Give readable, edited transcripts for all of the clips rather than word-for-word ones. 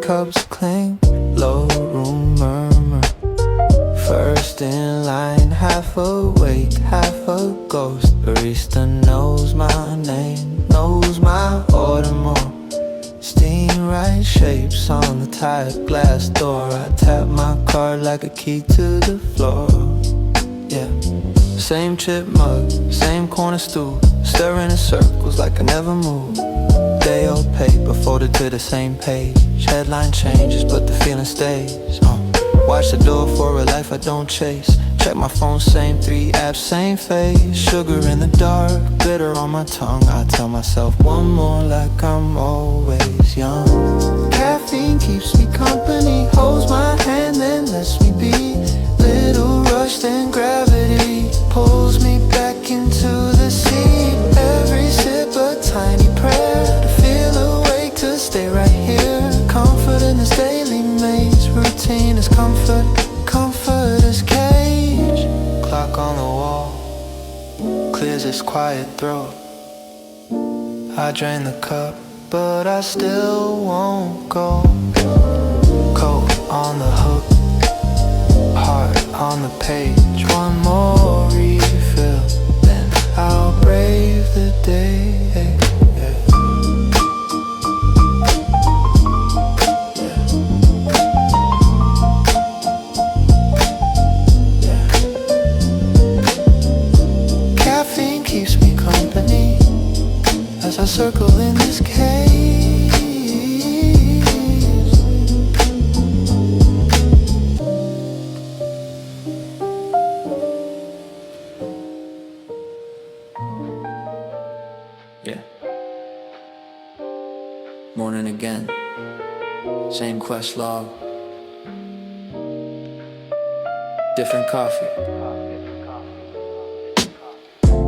cups clink, low room murmur. First in line, half awake, half a ghost. Barista knows my name, knows my order more. Steam right shapes on the tired glass door. I tap my card like a key to the floor. Yeah, same chip mug, same corner stool, stirring in circles like I never moved. Day old paper folded to the same page. Headline changes but the feeling stays. Watch the door for a life I don't chase. Check my phone, same 3 apps, same face. Sugar in the dark, bitter on my tongue. I tell myself one more like I'm always young. Caffeine keeps me company, holds my hand then lets me be. Little rush then gravity pulls me back into the sea. Every sip a tiny prayer to feel awake, to stay right here. Comfort in this daily maze, routine is comfort, comfort is cage. Clock on the wall clears its quiet throat. I drain the cup but I still won't go. Coat on the hook, heart on the page. One more refill, then I'll brave the day. Caffeine keeps me company as I circle in this cage. Yeah. Morning again. Same quest log. Different coffee.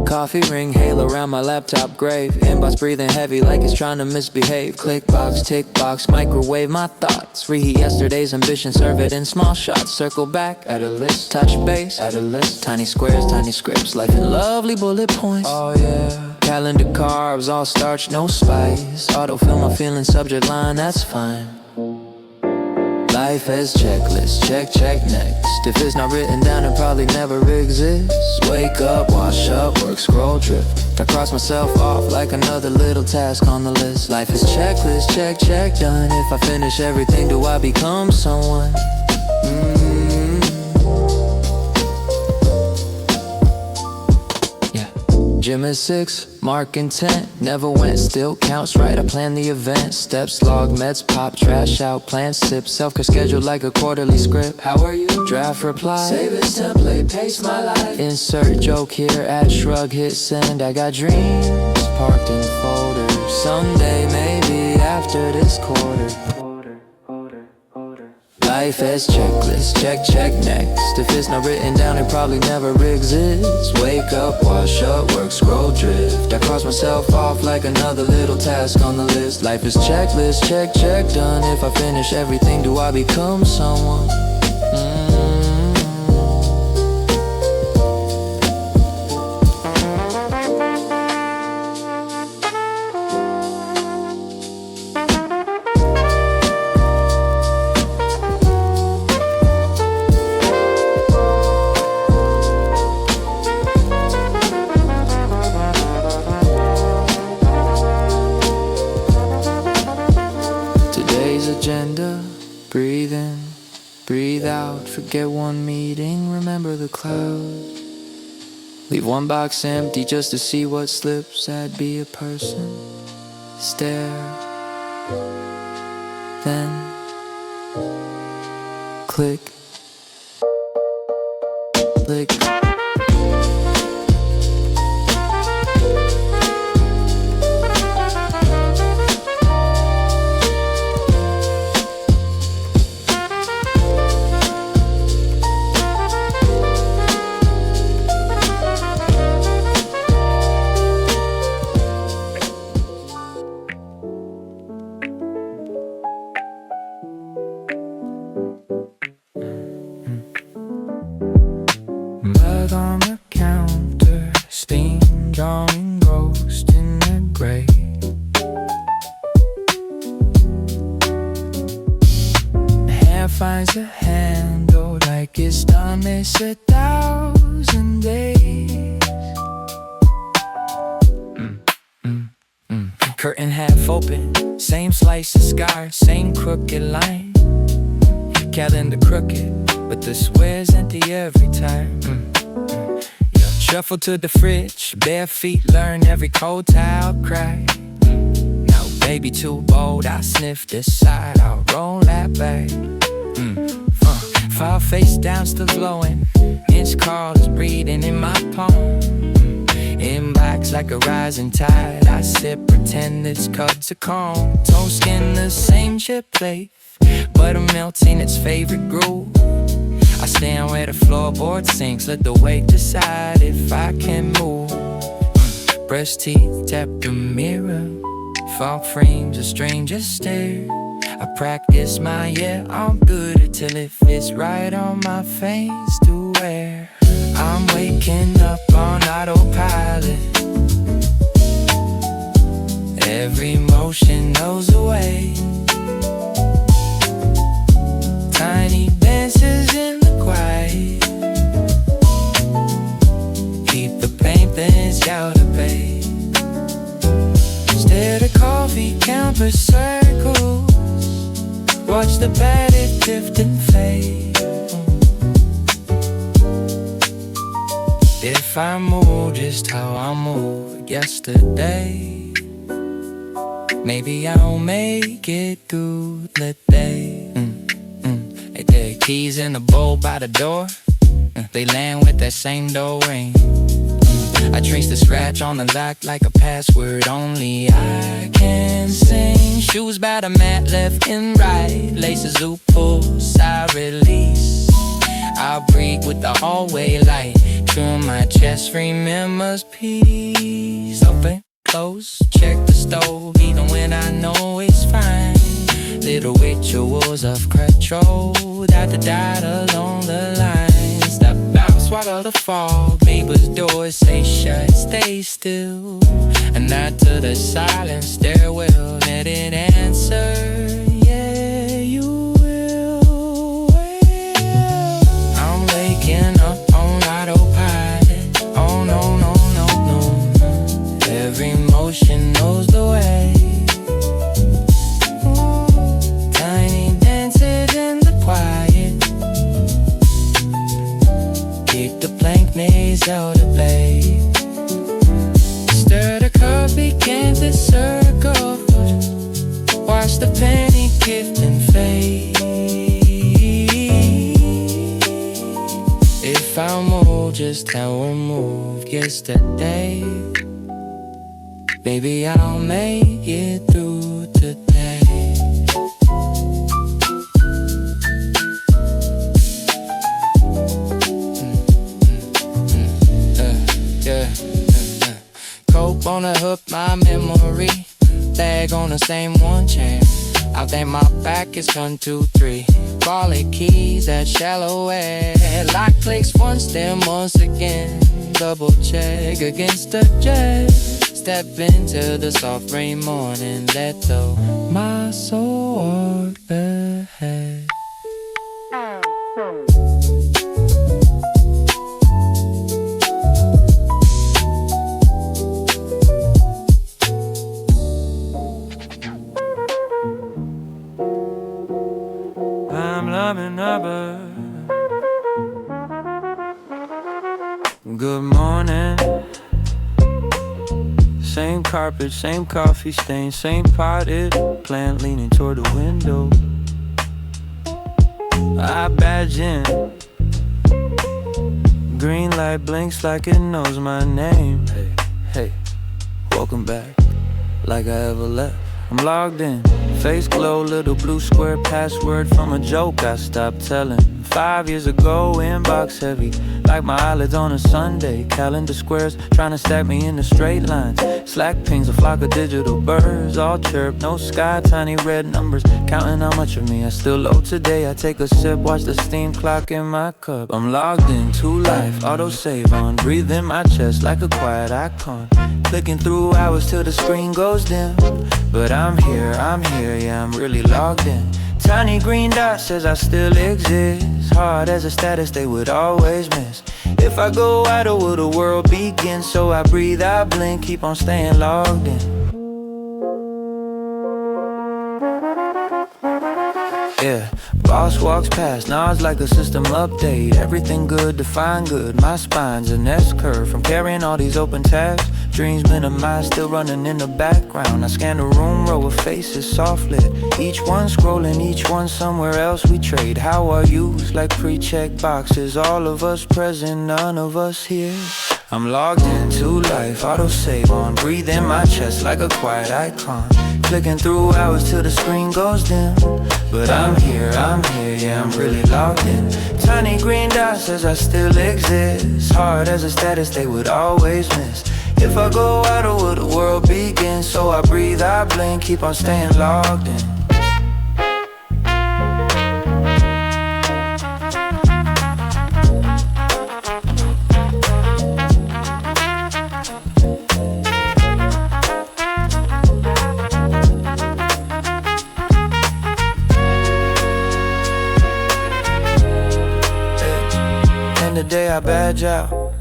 Coffee ring, halo around my laptop grave. Inbox breathing heavy like it's trying to misbehave. Click box, tick box, microwave my thoughts. Reheat yesterday's ambition, serve it in small shots. Circle back, add a list, touch base, add a list. Tiny squares, tiny scripts, life in lovely bullet points. Oh yeah. Calendar carbs, all starch, no spice. Autofill my feeling, subject line, that's fine. Life has checklists, check, check next. If it's not written down, it probably never exists. Wake up, wash up, work, scroll, drift. I cross myself off like another little task on the list. Life is checklist, check, check, done. If I finish everything, do I become someone? Gym at 6, mark intent, never went, still counts right, I plan the event, steps, log, meds, pop, trash out, plan, sip, self-care scheduled like a quarterly script, how are you? Draft reply, save as template, pace my life, insert joke here, add shrug, hit send, I got dreams, parked in folders, someday maybe after this quarter. Life has checklists, check, check next. If it's not written down, it probably never exists. Wake up, wash up, work, scroll, drift. I cross myself off like another little task on the list. Life is checklist, check, check, done. If I finish everything, do I become someone? Agenda, breathe in, breathe out, forget one meeting, remember the clouds. Leave one box empty just to see what slips, I'd be a person. Stare, then click, click. Back on the counter. 1,000 days. Curtain half open, same slice of scar, same crooked line. Calendar crooked, but the square's empty every time. Shuffle to the fridge, bare feet learn every cold towel cry. Now baby too bold, I sniff this side, I'll roll that back. File face down still glowing, inch Carl is breathing in my palm. Inbox like a rising tide, I sip, pretend it's cups of calm. Toast in the same chip plate, butter melting its favorite groove. I stand where the floorboard sinks, let the weight decide if I can move. Brush teeth, tap the mirror, fog frames a stranger stare. I practice my yeah, I'm good until it fits right on my face to wear. I'm waking up on autopilot, every motion knows the way. Tiny dances in the quiet, keep the pain things out of bay. Stare at coffee, count per circles, watch the battered drift and fade. If I move just how I moved yesterday, maybe I'll make it through the day. They take keys in the bowl by the door, they land with that same door ring. I trace the scratch on the lock like a password only I can sing. Shoes by the mat left and right, laces who pull, side release. I'll breathe with the hallway light, tune my chest remembers peace. Open, close, check the stove even when I know it's fine. Little rituals of control, dot to dot along the line. Step out, swallow the fog, neighbor's doors say shut, stay still. A nod to the silent stairwell, let it answer, yeah you will. I'm waking up on autopilot, oh no no no no. Every motion knows the way. Tiny dances in the quiet, keep the blank maze out of play. Stir the coffee, can't the circle, watch the penny gift and fade. If I move just how I moved yesterday, baby I'll make it through today. Coke on the hook, my memory, bag on the same one chair. I think my back is 1, 2, 3. Wallet keys at shallow air. Lock clicks once, then once again. Double check against the jet. Step into the soft rain morning. Let go my soul walk ahead. I'm loving her bird. Good morning. Same carpet, same coffee stain, same potted plant leaning toward the window. I badge in. Green light blinks like it knows my name. Hey, hey, welcome back, like I ever left. I'm logged in, face glow, little blue square password from a joke I stopped telling. 5 years ago, inbox heavy, like my eyelids on a Sunday. Calendar squares, trying to stack me into straight lines. Slack pings, a flock of digital birds, all chirp, no sky, tiny red numbers, counting how much of me I still owe today. I take a sip, watch the steam clock in my cup. I'm logged in to life, auto save on, breathe in my chest like a quiet icon. Clicking through hours till the screen goes dim, but I'm here, yeah, I'm really logged in. Tiny green dot says I still exist. Hard as a status they would always miss. If I go out, or will the world begin? So I breathe, I blink, keep on staying logged in. Yeah, boss walks past, nods like a system update. Everything good, define good. My spine's an S-curve from carrying all these open tabs. Dreams minimized, still running in the background. I scan the room, row of faces, soft lit. Each one scrolling, each one somewhere else we trade. How are yous like pre-checked boxes? All of us present, none of us here. I'm logged into life, autosave on. Breathe in my chest like a quiet icon. Clicking through hours till the screen goes dim. But I'm here, yeah, I'm really logged in. Tiny green dot says I still exist. Hard as a status they would always miss. If I go out, or will the world begin? So I breathe, I blink, keep on staying logged in. The day I badge out,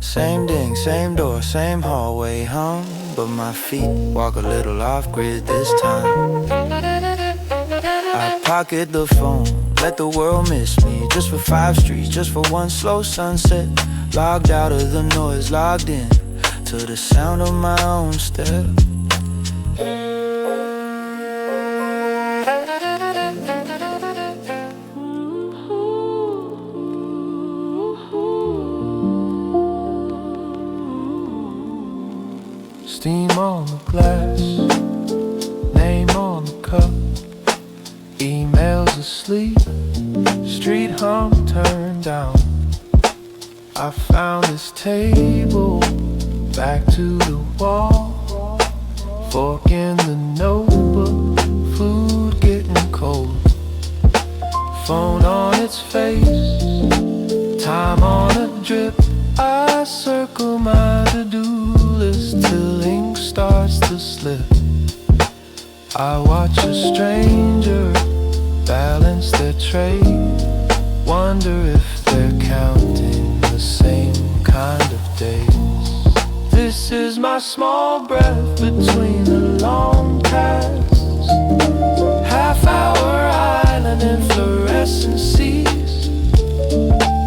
same ding, same door, same hallway home, but my feet walk a little off grid this time. I pocket the phone, let the world miss me. Just for 5 streets, just for one slow sunset. Logged out of the noise, logged in to the sound of my own step. Steam on the glass, name on the cup. Emails asleep, street hum turned down. I found this table, back to the wall. Fork in the notebook, food getting cold. Phone on its face, time on a drip. I circle my to-do list till ink starts to slip. I watch a stranger balance their tray. Wonder if they're counting the same kind of days. This is my small breath between the long casts. Half-hour island in fluorescent seas.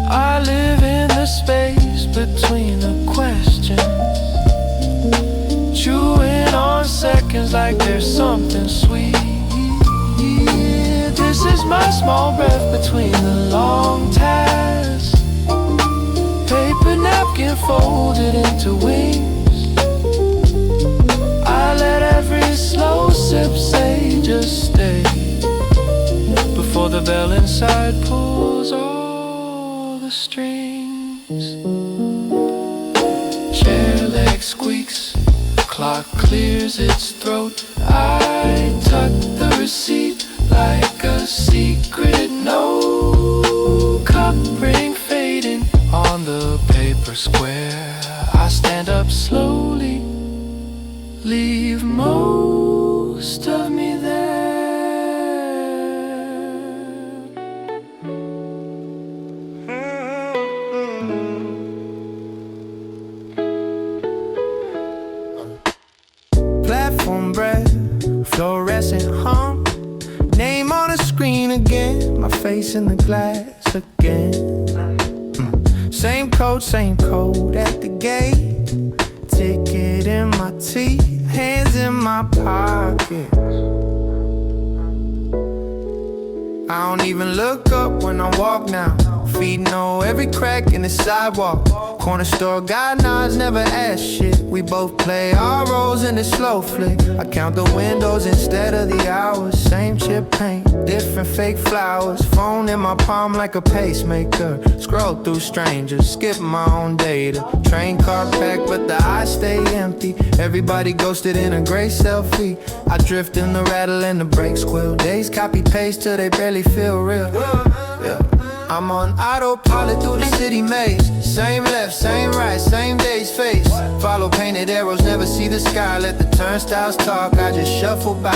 I live in the space between the questions, chewing on seconds like there's something sweet. This is my small breath between the long tasks. Paper napkin folded into wings. I let every slow sip say just stay, before the bell inside pulls all the strings. Chair leg squeaks, clock clears its throat. I tuck the receipt like a secret note. Cup ring fading on the paper square. I stand up slowly, leave most of me there. Platform bread, fluorescent hum. Name on the screen again, my face in the glass again. Same code at the gate. Ticket in my teeth, hands in my pockets. I don't even look up when I walk now. Feet know every crack in the sidewalk. Corner store guy nods, never ask shit. We both play our roles in the slow flick. I count the windows instead of the hours. Same chip paint, different fake flowers. Phone in my palm like a pacemaker. Scroll through strangers, skip my own data. Train car packed but the eyes stay empty. Everybody ghosted in a gray selfie. I drift in the rattle and the brakes squeal. Days copy paste till they barely feel real. Yeah. I'm on autopilot through the city maze. Same left, same right, same day's face. Follow painted arrows, never see the sky. Let the turnstiles talk, I just shuffle by.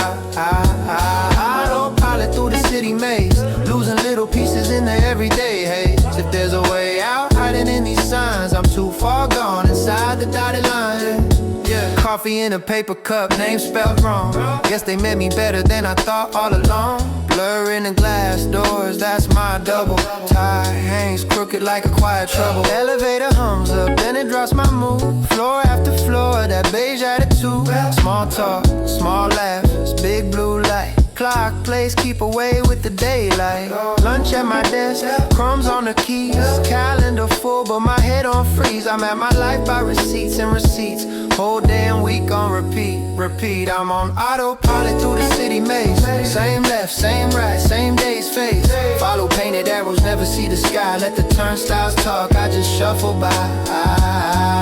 Autopilot autopilot through the city maze, losing little pieces in the everyday haze. If there's a way out, hiding in these signs, I'm too far gone inside the dotted line. Yeah, coffee in a paper cup, name spelled wrong. Guess they meant me better than I thought all along. Blur in the glass doors, that's my double. Tie hangs crooked like a quiet trouble. Elevator hums up, then it drops my mood. Floor after floor, that beige attitude. Small talk, small laughs, big blue light. Clock plays keep away with the daylight. Lunch at my desk, crumbs on the keys. Calendar full, but my head on freeze. I'm at my life by receipts and receipts. Whole damn week on repeat. I'm on autopilot through the city maze. Same left, same right, same day's face. Follow painted arrows, never see the sky. Let the turnstiles talk, I just shuffle by.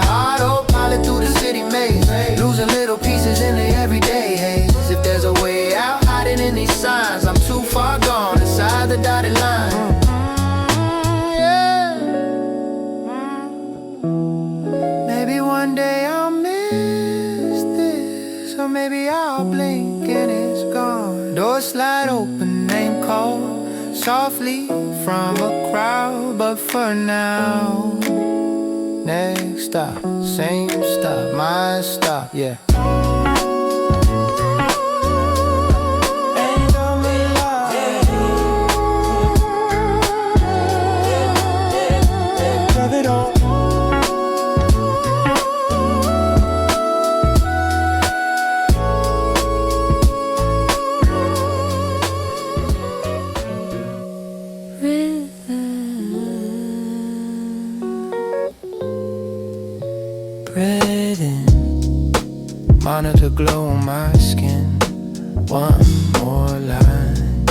Autopilot through the city maze, losing little pieces in the everyday haze. If there's a way out, hiding in these signs, I'm too far gone inside the dotted line. Maybe one day I'll miss this, or maybe I'll blink and it's gone. Door slide open, name call softly from a crowd, but for now, next stop, same stop, my stop, yeah. Monitor glow on my skin. One more line,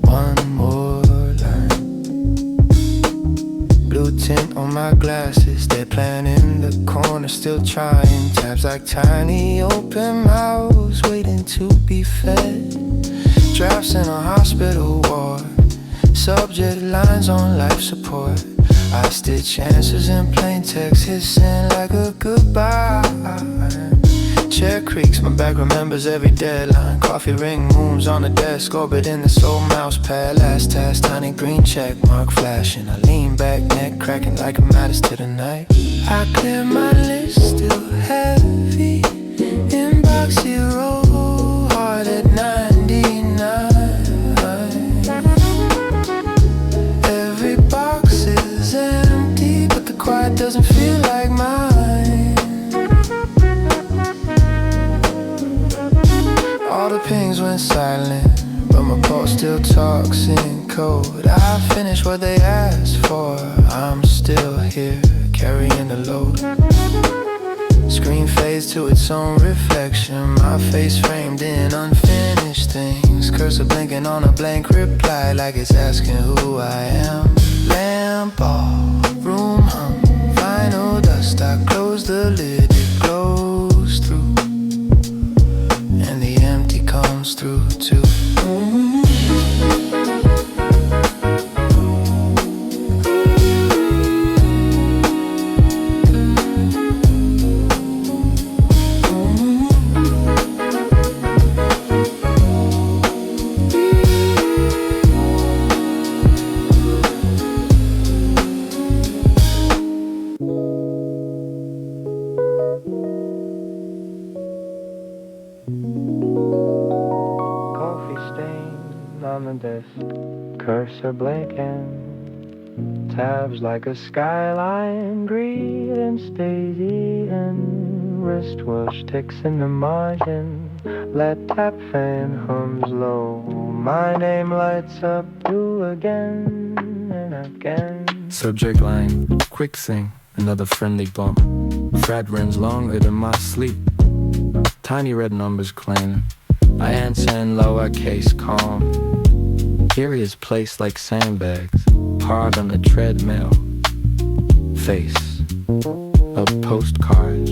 one more line. Blue tint on my glasses, they're playing in the corner, still trying. Tabs like tiny open mouths, waiting to be fed. Drafts in a hospital ward, subject lines on life support. I stitch answers in plain text, hissing like a goodbye. Chair creaks, my back remembers every deadline. Coffee ring moves on the desk, orbiting the soul mouse pad. Last task, tiny green check mark flashing. I lean back, neck cracking like it matters to the night. I clear my list, still heavy. Inbox 0, heart at 99. Every box is empty, but the quiet doesn't feel like mine. All the pings went silent, but my pulse still talks in code. I finished what they asked for, I'm still here, carrying the load. Screen fades to its own reflection, my face framed in unfinished things. Cursor blinking on a blank reply, like it's asking who I am. Lamp off, room hum, vinyl dust. I close the lid, it glows through, and the empty comes through too. On the desk, cursor blinking, tabs like a skyline, greed and Stacey and wristwatch ticks in the margin. Let tap fan hums low, my name lights up you again and again. Subject line, quick sing, another friendly bump. Frat rims longer than my sleep, tiny red numbers claiming. I answer in lowercase calm. Here is placed like sandbags, hard on the treadmill. Face of postcards.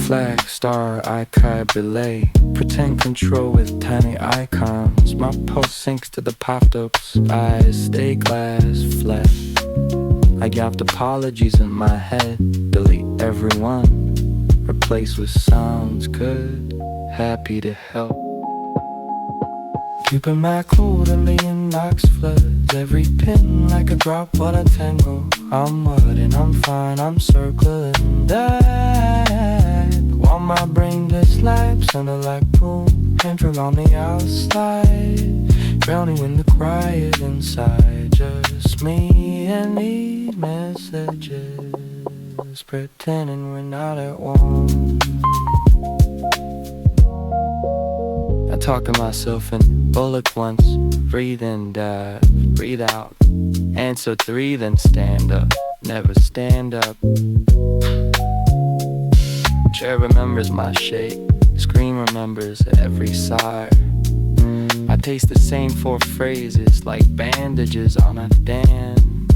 Flag, star, archive, belay. Pretend control with tiny icons. My pulse sinks to the popped-ups. Eyes stay glass flesh. I got apologies in my head. Delete everyone. Replace with sounds good. Happy to help. Keeping my cool, the million knocks floods. Every pin like a drop on a tango. I'm mud and I'm fine, I'm circling that. While my brain just slaps under like boom, entering on the outside, drowning in the quiet inside. Just me and these messages, pretending we're not at war. I talk to myself in bullet once. Breathe in, breathe out. Answer 3, then stand up. Never stand up. Chair remembers my shape. Screen remembers every sigh. I taste the same 4 phrases like bandages on a dam.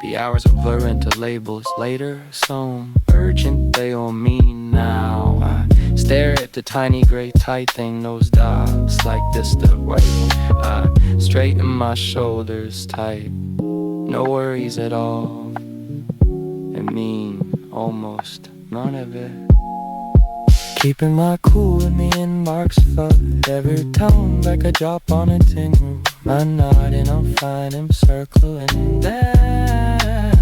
The hours are blur into labels later, so urgent they all mean now. I stare at the tiny gray tight thing, those dots like this the way. I straighten my shoulders tight, no worries at all. I mean, almost none of it. Keeping my cool with me and Mark's flood. Every tone like a drop on a tin roof. I'm nodding, I'm fine, I'm circling that.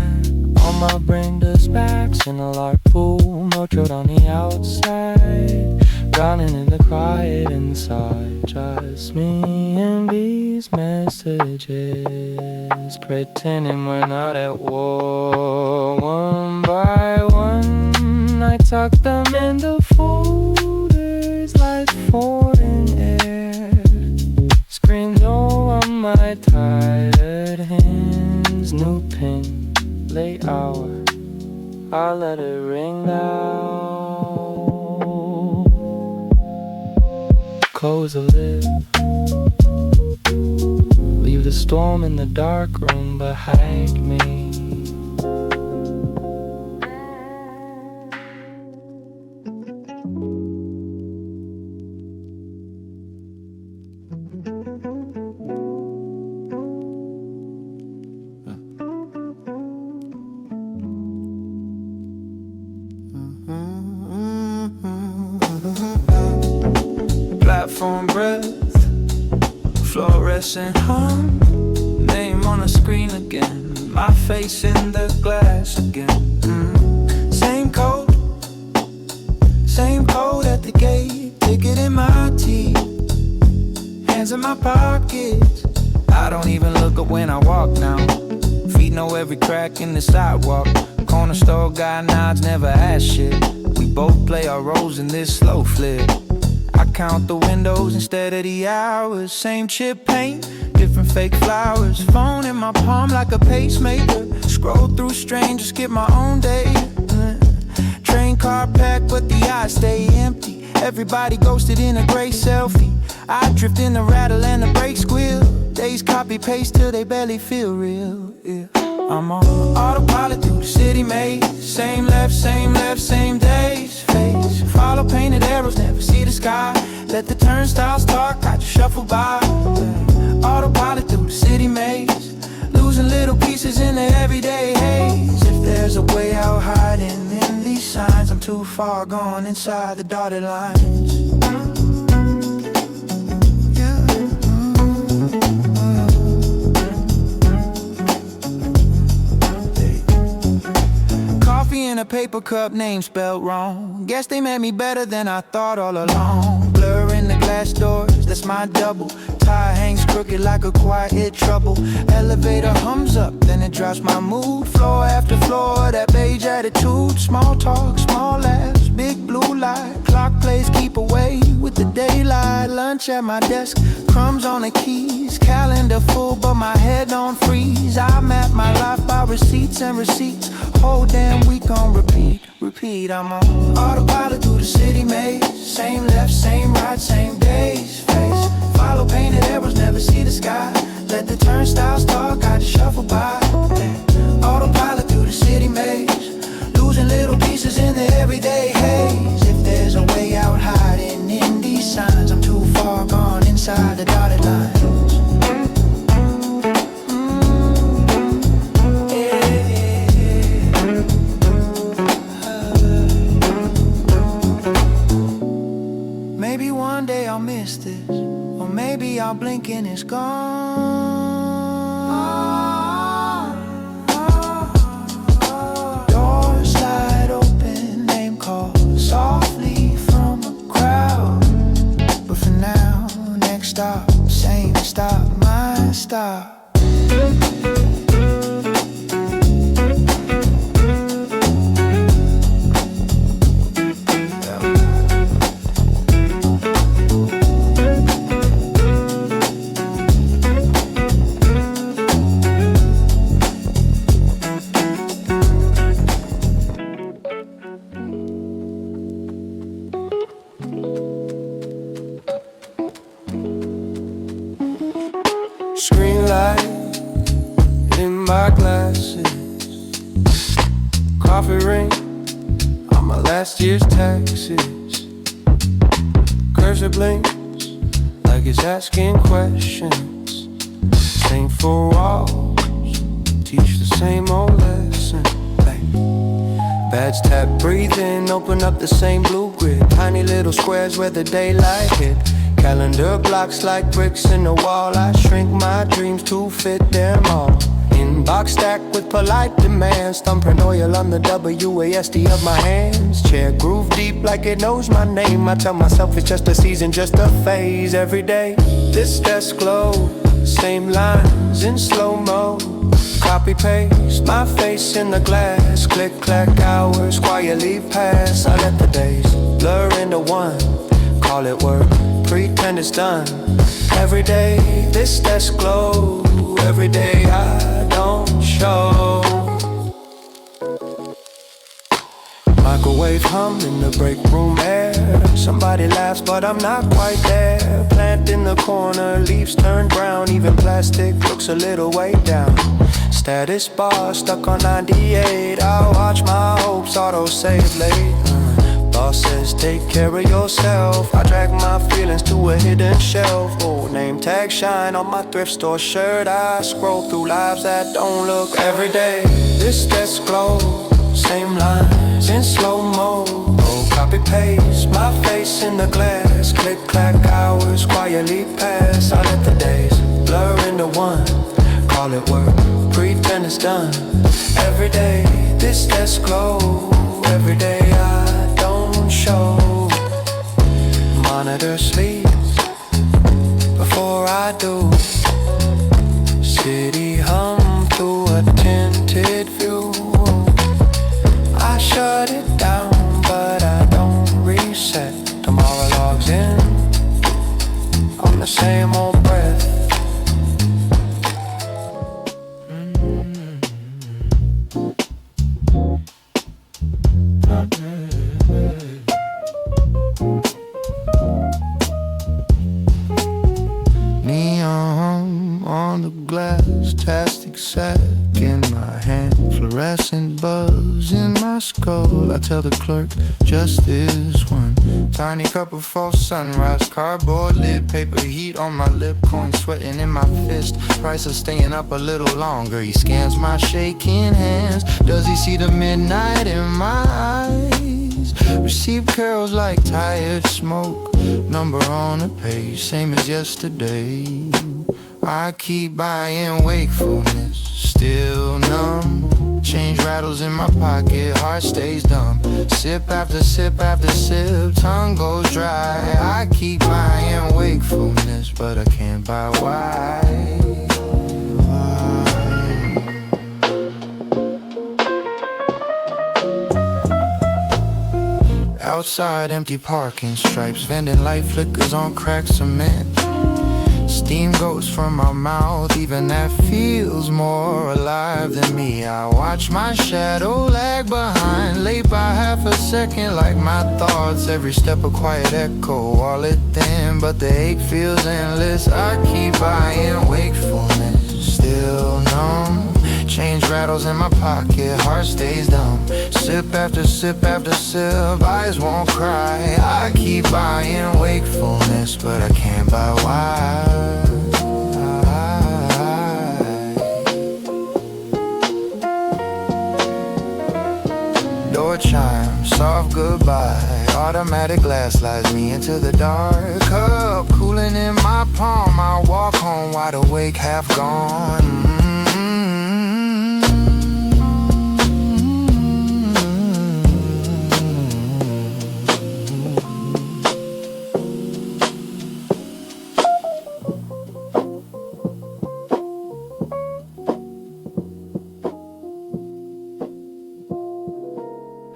On my brain does backs in a lark pool. No truth on the outside, drowning in the quiet inside. Just me and these messages, pretending we're not at war. One by one, I tuck them in the folders like foreign air. Screams over my tired hands. New pin, late hour, I'll let it ring now. Close the lid, leave the storm in the dark room behind me. Platform breath, fluorescent hum, name on the screen again, my face in the glass again. Same code at the gate, ticket in my teeth, hands in my pockets. I don't even look up when I walk now, feet know every crack in the sidewalk. Corner store guy nods, never ask shit. We both play our roles in this slow flip. I count the windows instead of the hours. Same chip paint, different fake flowers. Phone in my palm like a pacemaker. Scroll through strangers, skip my own day. Train car packed, but the eyes stay empty. Everybody ghosted in a gray selfie. I drift in the rattle and the brake squeal. Days copy paste till they barely feel real. Yeah. I'm on autopilot through the city maze. Same left, same days. Face follow painted arrows, never see the sky. Let the turnstiles talk, I just shuffle by. Autopilot through the city maze, losing little pieces in the everyday haze. If there's a way out hiding in these signs, I'm too far gone inside the dotted lines. In a paper cup, name spelled wrong. Guess they meant me better than I thought all along. Blur in the glass doors, that's my double. Tie hangs crooked like a quiet trouble. Elevator hums up, then it drops my mood. Floor after floor, that beige attitude. Small talk, small laughs, big blue light. Clock plays keep away with the daylight. Lunch at my desk, crumbs on the keys. Calendar full, but my head on freeze. I map my life by receipts and receipts. Whole damn week on repeat. I'm on autopilot through the city maze. Same left, same right, same days. Face follow painted arrows, never see the sky. Let the turnstiles talk, I just shuffle by. Autopilot through the city maze, losing little pieces in the everyday haze. If there's a way out hiding in these signs, I'm too far gone inside the dotted lines. Maybe one day I'll miss this, or maybe I'll blink thinking it's gone. Doors slide open, name called softly from a crowd. But for now, next stop, same stop, my stop. Screen light in my glasses, coffee ring on my last year's taxes. Cursor blinks like it's asking questions. Same four walls teach the same old lesson. Badge tap, breathing, open up the same blue grid. Tiny little squares where the daylight hit. Calendar blocks like bricks in the wall. I shrink my dreams to fit them all. Inbox stacked with polite demands. Thumbprint oil on the WASD of my hands. Chair groove deep like it knows my name. I tell myself it's just a season, just a phase. Every day, this desk glows. Same lines in slow-mo. Copy paste, my face in the glass. Click clack, hours quietly pass. I let the days blur into one. Call it work, pretend it's done. Every day this desk glow. Every day I don't show. Microwave hum in the break room air. Somebody laughs but I'm not quite there. Plant in the corner, leaves turn brown. Even plastic looks a little way down. Status bar stuck on 98. I watch my hopes auto-save late. Boss says take care of yourself. I drag my feelings to a hidden shelf. Oh, name tag shine on my thrift store shirt. I scroll through lives that don't look. Every day this desk glow. Same lines in slow-mo. Oh, copy paste, my face in the glass. Click clack, hours quietly pass. I let the days blur into one. Call it work, pretend it's done. Every day this desk glow. Every day I don't show. Monitor sleeps before I do. City hum through a tinted view. I shut it down but I don't reset. Tomorrow logs in on the same old breath. Neon on the glass, plastic sack in my hand, fluorescent buzz in my skull. I tell the clerk, just this one tiny cup of false sunrise, cardboard lid, paper heat on my lip, coin sweating in my fist, price of staying up a little longer. He scans my shaking hands, does he see the midnight in my eyes? Receive carols like tired smoke, number on the page, same as yesterday. I keep buying wakefulness, still numb. Change rattles in my pocket, heart stays dumb. Sip after sip after sip, tongue goes dry. I keep buying wakefulness, but I can't buy why. Outside, empty parking stripes, vending light flickers on cracked cement. Steam goes from my mouth, even that feels more alive than me. I watch my shadow lag behind, late by half a second, like my thoughts. Every step a quiet echo, all it thin, but the ache feels endless. I keep buying wakefulness, still numb. Change rattles in my pocket, heart stays dumb. Sip after sip after sip, eyes won't cry. I keep buying wakefulness, but I can't buy why. door chime, soft goodbye. Automatic glass slides me into the dark. Cup cooling in my palm. I walk home wide awake, half gone.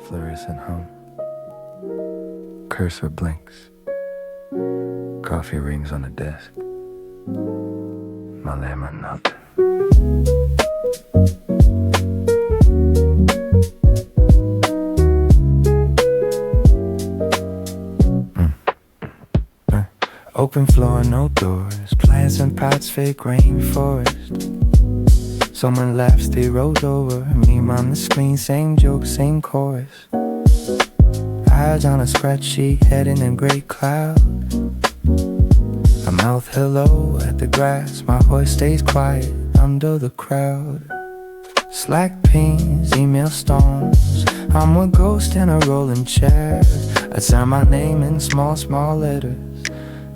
Fluorescent hum. Cursor blinks. Coffee rings on the desk. Malema nut. Open floor, no doors. Plants and pots, fake rainforest. Someone laughs, they rolled over. Meme on the screen, same joke, same chorus. Eyes on a spreadsheet, head in a gray cloud. I mouth hello at the grass. My voice stays quiet under the crowd. Slack pings, email storms. I'm a ghost in a rolling chair. I sign my name in small, small letters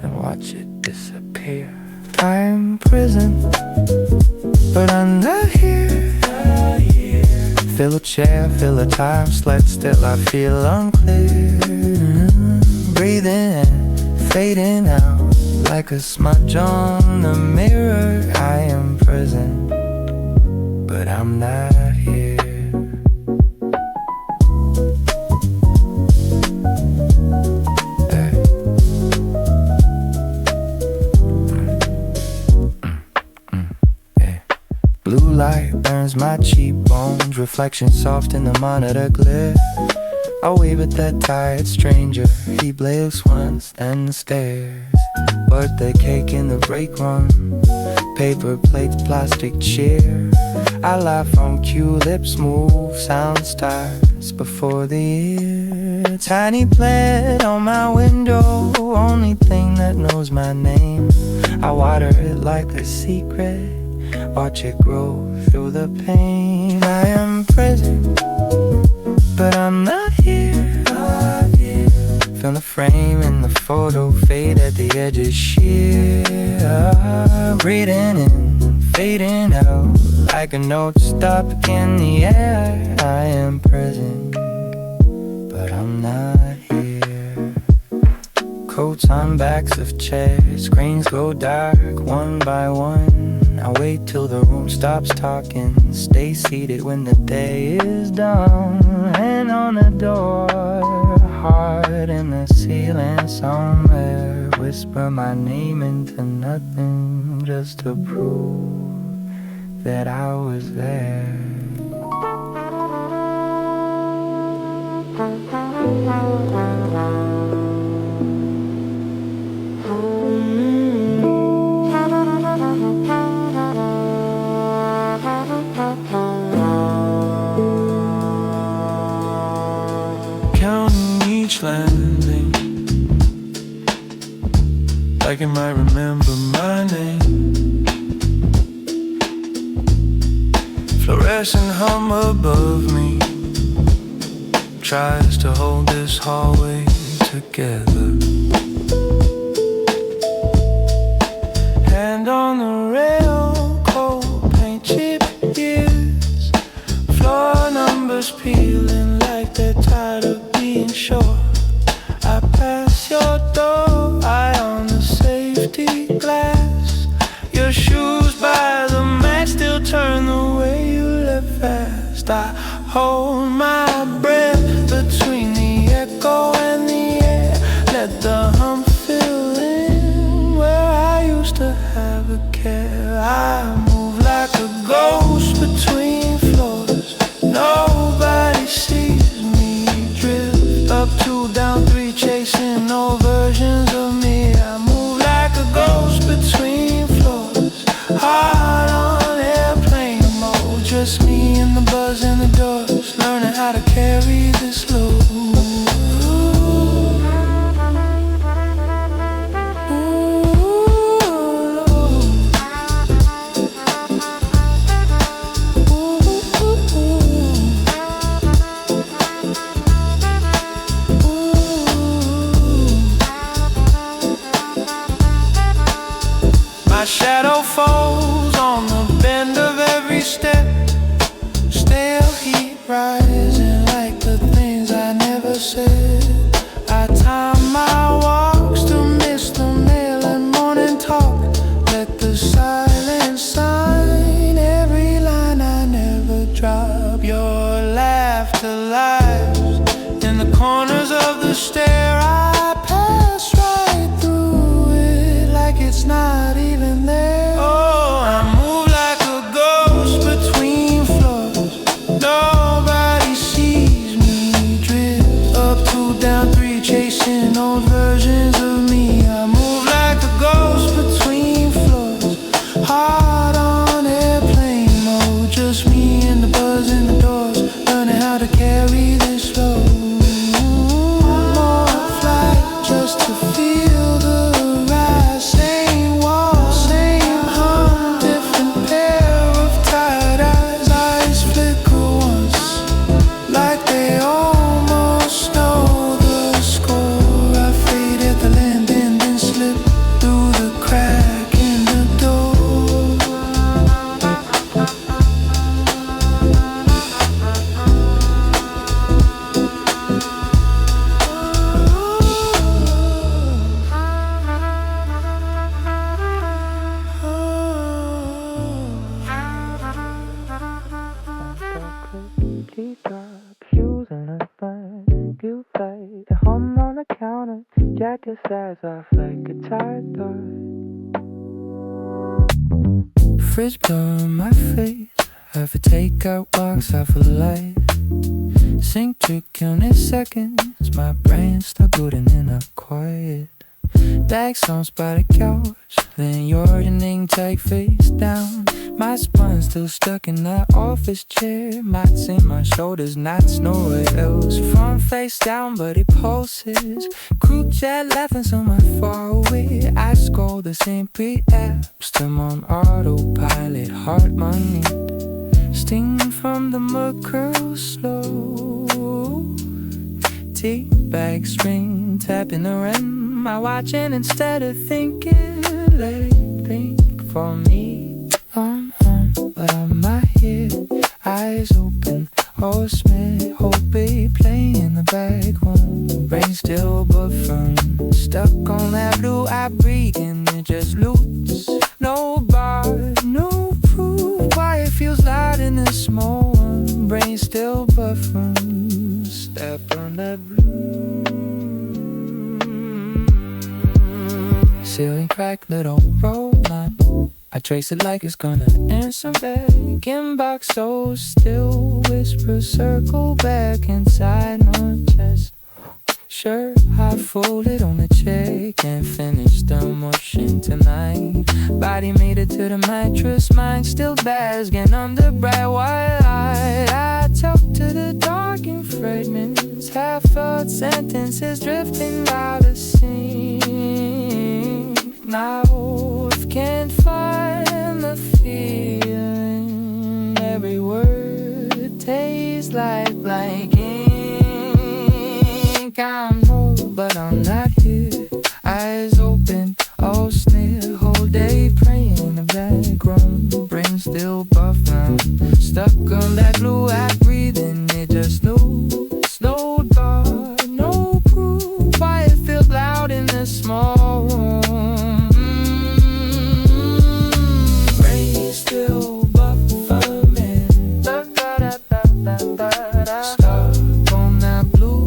and watch it disappear. I'm prison, but I'm not here. Fill a chair, fill a time sled, still I feel unclear. Breathing in, fading out, like a smudge on the mirror. I am prison, but I'm not here. Blue light burns my cheekbones, reflection soft in the monitor glare. I wave at that tired stranger, he blinks once, then stares. Birthday cake in the break room, paper plates, plastic chair. I laugh on cue, lips move, sound starts before the year. Tiny plant on my window, only thing that knows my name. I water it like a secret, watch it grow through the pain. I am present, but I'm not here. Feel the frame in the photo fade at the edges sheer. Breathing in, fading out, like a note stuck in the air. I am present, but I'm not here. Coats on backs of chairs, screens go dark one by one. I wait till the room stops talking, stay seated when the day is done. Hand on the door, heart in the ceiling somewhere. Whisper my name into nothing, just to prove that I was there. Counting each landing, like it might remember my name. Fluorescent hum above me tries to hold this hallway together. Hand on the rail, cold paint chip years. Floor numbers peeling like they're tired of being sure. I pass your door, eye on the safety glass. Your shoes by the mat still turn the way you left fast. I hold my breath between the echo and the air. Let the hum fill in where I used to have a care. I move like a ghost between floors. Nobody sees me drift up, 2 down, 3, chasing old versions of me. I move like a ghost between floors. Heart on airplane mode, just me and the buzz in the doors, learning how to carry this load. afterlives. In the corners of the stair, I pass right through it like it's not even there. Oh, I move like a ghost between floors. Nobody sees me drift up, 2, down, 3, chasing old versions of me. I move like a ghost between floors. Heart on airplane mode, just me and the buzz in the doors, learning how to carry this load. One more flight just to feel the rise. Same wall, same hum, different pair of tired eyes. Eyes flicker once, like they almost know the score. I fade at the landing, then slip through the crack in the door. Shoes and a fine view flight. The hum on the counter, jacket size off like a tired dog. Fridge blow on my face, have a takeout box off a light. Sync trick counting seconds, my brain stuck booting in a quiet. Bags on by the couch, then yawning tight face down. My spine still stuck in that office chair. Mats in my shoulders, knots nowhere else. Front face down, but it pulses. Group chat laughing somewhere far away. I scroll the same pre-apps, them on autopilot. Heart money, sting from the mud curls slow. Tea bag string, tapping the rim. I watching instead of thinking. Let it think for me. I'm home, but I'm not here. Eyes open, oh Smith, hope it playing in the background. Brain still but firm, stuck on that blue. I breathe and it just loops. No bar, no proof. Why it feels loud in this small one. Brain still but firm, step on that blue. Ceiling crack, little road line. I trace it like it's gonna end someday. Inbox so still, whisper, circle back inside my chest. Shirt I folded on the chair, can't finish the motion tonight. Body made it to the mattress, mind still basking under bright white light. I talk to the dark in fragments, half-thought sentences drifting out of sync. Now I can't find the feeling. Every word tastes like blank ink. I'm old, but I'm not here. Eyes open, oh sneer. Whole day praying in the background. Brain still buffering, stuck on that blue. I breathe in it, just loops. No bar, no proof. Why it feels loud in this small room. Still buffering, stuck on that blue.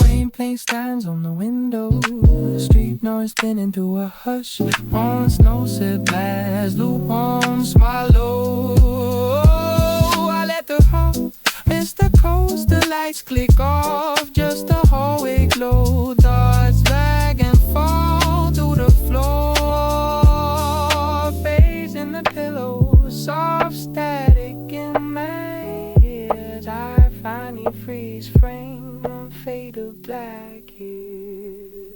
Rain paint stands on the window, street noise turned into a hush. Once no sip last, lukewarm swallow. I let the heart miss the coast, the lights click off, just a hallway glow. Thoughts back and forth through the floor. Pillow, soft static in my ears. I finally freeze frame and fade to black here.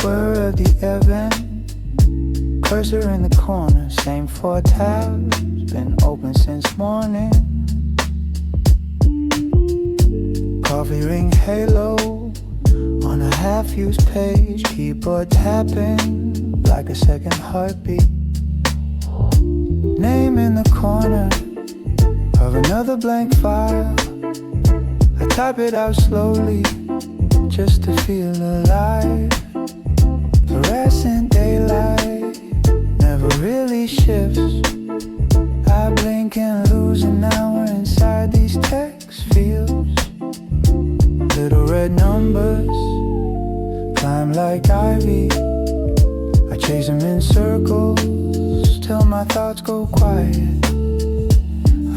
We're at the event, cursor in the corner, same 4 tabs, been open since morning. Coffee ring halo on a half-used page, keyboard tapping like a second heartbeat. Name in the corner of another blank file. I type it out slowly just to feel alive. Fluorescent daylight never really shifts. I blink and lose an hour inside these text fields. Little red numbers climb like ivy. I chase them in circles till my thoughts go quiet.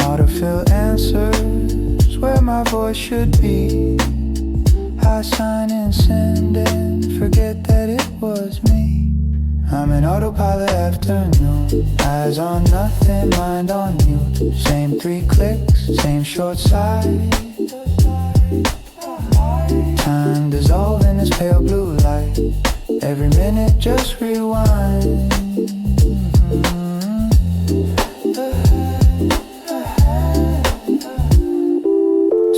Autofill answers where my voice should be. I sign and send and forget that it was me. I'm an autopilot afternoon, eyes on nothing, mind on mute. Same 3 clicks, same short side. Time dissolved in this pale blue light. Every minute just rewind.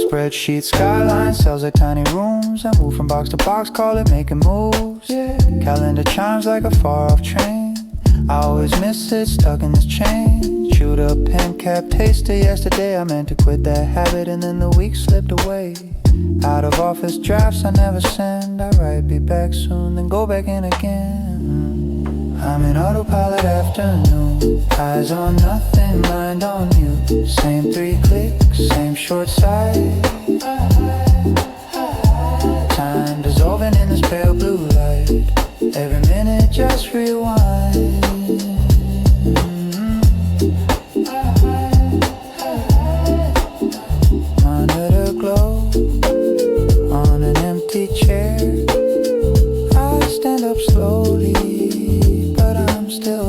Spreadsheet skyline, cells like tiny rooms. I move from box to box, call it making moves. Yeah. Calendar chimes like a far-off train. I always miss it, stuck in this chain. Chewed up pen cap, tasted yesterday. I meant to quit that habit and then the week slipped away. Out of office drafts I never send. I write be back soon, then go back in again. I'm in autopilot afternoon, eyes on nothing, mind on mute. Same 3 clicks, same short side. Time dissolving in this pale blue light. Every minute just rewind. Monitor glow on an empty chair. I stand up slowly, but I'm still